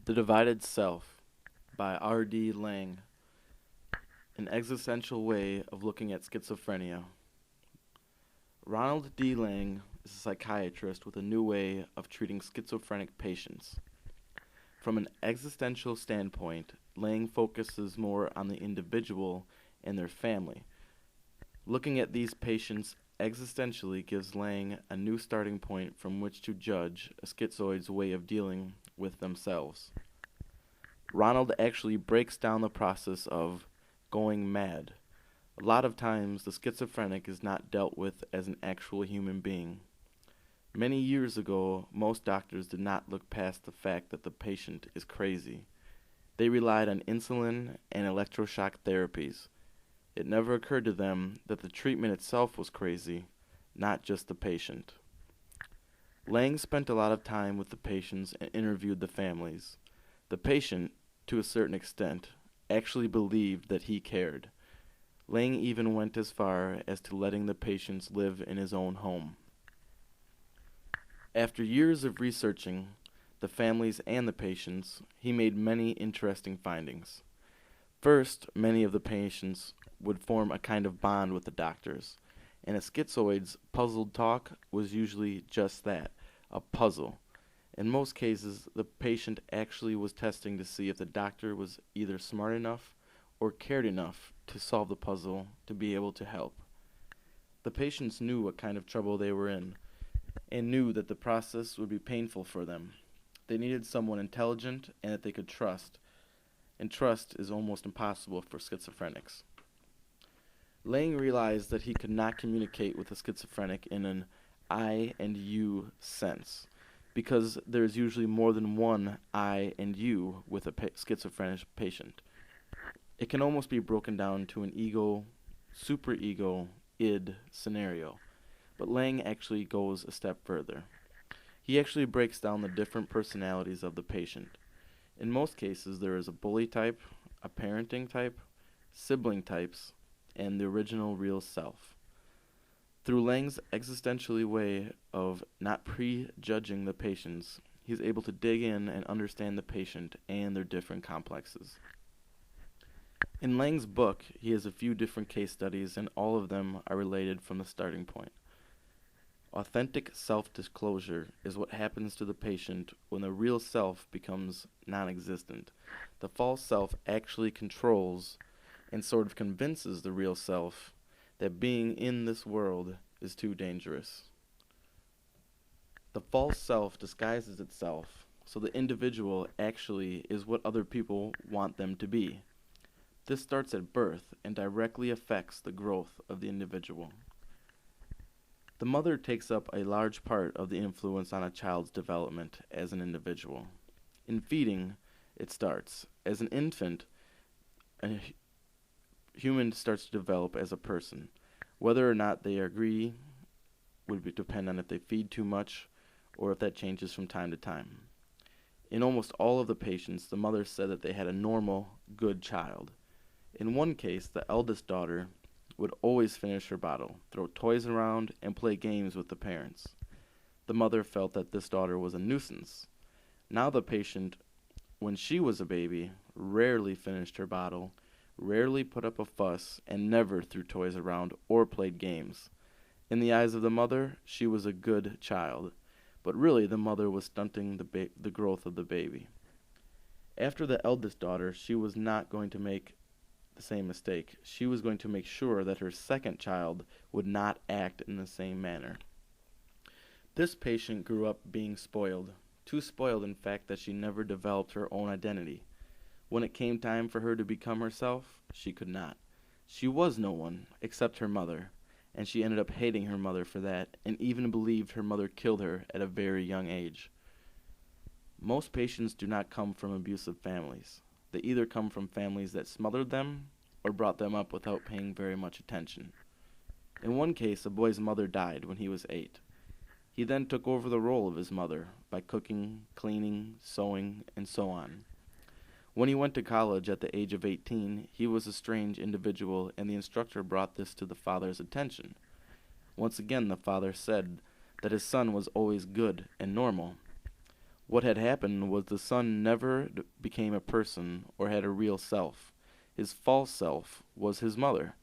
The Divided Self by R.D. Lang, an existential way of looking at schizophrenia. Ronald D. Lang is a psychiatrist with a new way of treating schizophrenic patients. From an existential standpoint, Lang focuses more on the individual and their family. Looking at these patients existentially gives Lang a new starting point from which to judge a schizoid's way of dealing with themselves. Ronald actually breaks down the process of going mad. A lot of times, the schizophrenic is not dealt with as an actual human being. Many years ago, most doctors did not look past the fact that the patient is crazy. They relied on insulin and electroshock therapies. It never occurred to them that the treatment itself was crazy, not just the patient. Lang spent a lot of time with the patients and interviewed the families. The patient, to a certain extent, actually believed that he cared. Lang even went as far as to letting the patients live in his own home. After years of researching the families and the patients, he made many interesting findings. First, many of the patients would form a kind of bond with the doctors, and a schizoid's puzzled talk was usually just that, a puzzle. In most cases, the patient actually was testing to see if the doctor was either smart enough or cared enough to solve the puzzle to be able to help. The patients knew what kind of trouble they were in, and knew that the process would be painful for them. They needed someone intelligent and that they could trust, and trust is almost impossible for schizophrenics. Lang realized that he could not communicate with a schizophrenic in an I and you sense, because there is usually more than one I and you with a schizophrenic patient. It can almost be broken down to an ego, superego, id scenario, but Lang actually goes a step further. He actually breaks down the different personalities of the patient. In most cases, there is a bully type, a parenting type, sibling types, and the original real self. Through Lang's existentially way of not prejudging the patients, he's able to dig in and understand the patient and their different complexes. In Lang's book, he has a few different case studies, and all of them are related from the starting point. Authentic self-disclosure is what happens to the patient when the real self becomes non-existent. The false self actually controls and sort of convinces the real self that being in this world is too dangerous. The false self disguises itself, so the individual actually is what other people want them to be. This starts at birth and directly affects the growth of the individual. The mother takes up a large part of the influence on a child's development as an individual. In feeding, it starts. As an infant, a human starts to develop as a person. Whether or not they agree would depend on if they feed too much or if that changes from time to time. In almost all of the patients, the mother said that they had a normal, good child. In one case, the eldest daughter would always finish her bottle, throw toys around, and play games with the parents. The mother felt that this daughter was a nuisance. Now the patient, when she was a baby, rarely finished her bottle, rarely put up a fuss, and never threw toys around or played games. In the eyes of the mother, she was a good child, but really the mother was stunting the growth of the baby. After the eldest daughter, she was not going to make the same mistake. She was going to make sure that her second child would not act in the same manner. This patient grew up being spoiled, too spoiled in fact that she never developed her own identity. When it came time for her to become herself, she could not. She was no one except her mother, and she ended up hating her mother for that, and even believed her mother killed her at a very young age. Most patients do not come from abusive families. They either come from families that smothered them or brought them up without paying very much attention. In one case, a boy's mother died when he was 8. He then took over the role of his mother by cooking, cleaning, sewing, and so on. When he went to college at the age of 18, he was a strange individual, and the instructor brought this to the father's attention. Once again, the father said that his son was always good and normal. What had happened was the son never became a person or had a real self. His false self was his mother.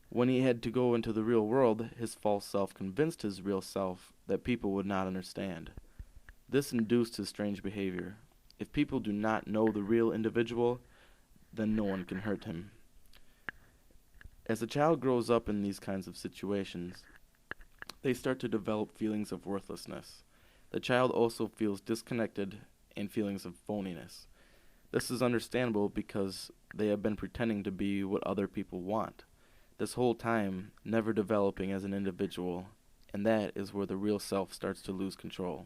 When he had to go into the real world, his false self convinced his real self that people would not understand. This induced his strange behavior. If people do not know the real individual, then no one can hurt him. As a child grows up in these kinds of situations, they start to develop feelings of worthlessness. The child also feels disconnected and feelings of phoniness. This is understandable because they have been pretending to be what other people want, this whole time never developing as an individual, and that is where the real self starts to lose control.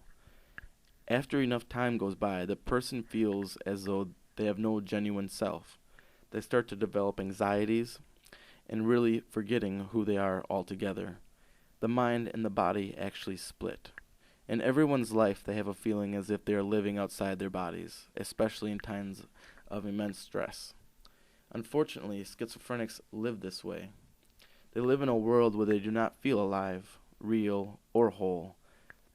After enough time goes by, the person feels as though they have no genuine self. They start to develop anxieties and really forgetting who they are altogether. The mind and the body actually split. In everyone's life, they have a feeling as if they are living outside their bodies, especially in times of immense stress. Unfortunately, schizophrenics live this way. They live in a world where they do not feel alive, real, or whole.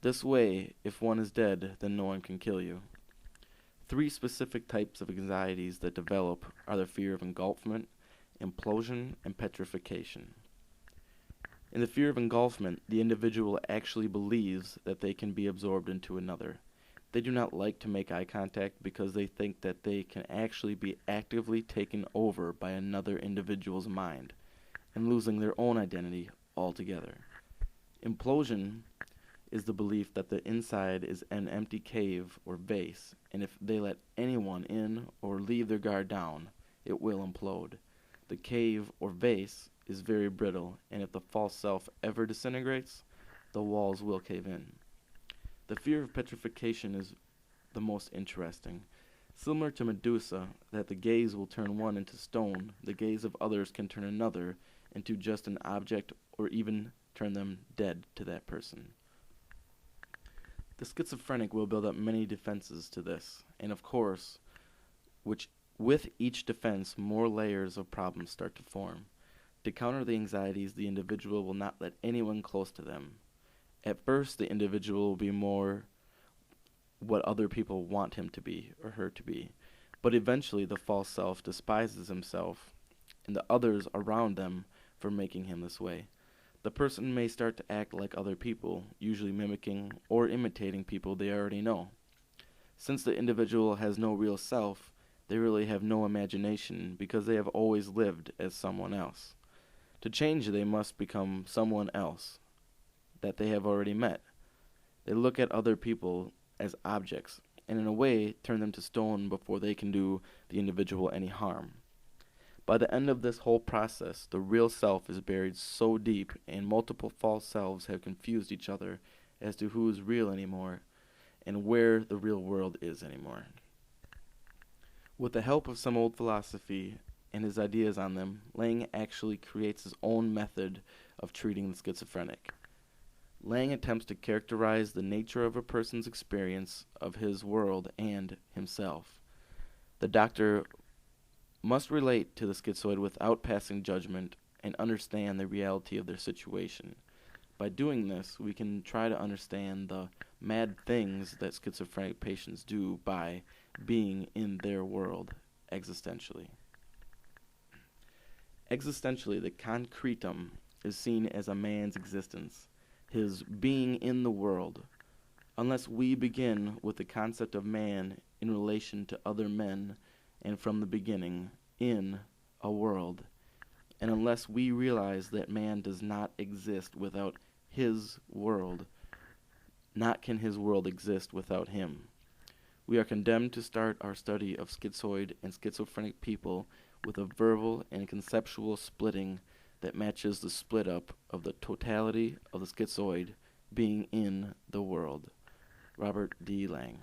This way, if one is dead, then no one can kill you. 3 specific types of anxieties that develop are the fear of engulfment, implosion, and petrification. In the fear of engulfment, the individual actually believes that they can be absorbed into another. They do not like to make eye contact because they think that they can actually be actively taken over by another individual's mind and losing their own identity altogether. Implosion is the belief that the inside is an empty cave or vase, and if they let anyone in or leave their guard down, it will implode. The cave or vase is very brittle, and if the false self ever disintegrates, the walls will cave in. The fear of petrification is the most interesting. Similar to Medusa, that the gaze will turn one into stone, the gaze of others can turn another into just an object or even turn them dead to that person. The schizophrenic will build up many defenses to this, and of course, with each defense, more layers of problems start to form. To counter the anxieties, the individual will not let anyone close to them. At first, the individual will be more what other people want him to be or her to be, but eventually the false self despises himself and the others around them for making him this way. The person may start to act like other people, usually mimicking or imitating people they already know. Since the individual has no real self, they really have no imagination because they have always lived as someone else. To change, they must become someone else that they have already met. They look at other people as objects, and in a way turn them to stone before they can do the individual any harm. By the end of this whole process, the real self is buried so deep, and multiple false selves have confused each other as to who is real anymore and where the real world is anymore. With the help of some old philosophy and his ideas on them, Lang actually creates his own method of treating the schizophrenic. Lang attempts to characterize the nature of a person's experience of his world and himself. The doctor must relate to the schizoid without passing judgment and understand the reality of their situation. By doing this, we can try to understand the mad things that schizophrenic patients do by being in their world existentially. Existentially, the concretum is seen as a man's existence, his being in the world. Unless we begin with the concept of man in relation to other men and from the beginning in a world, and unless we realize that man does not exist without his world, not can his world exist without him. We are condemned to start our study of schizoid and schizophrenic people with a verbal and conceptual splitting that matches the split up of the totality of the schizoid being in the world. Robert D. Lang.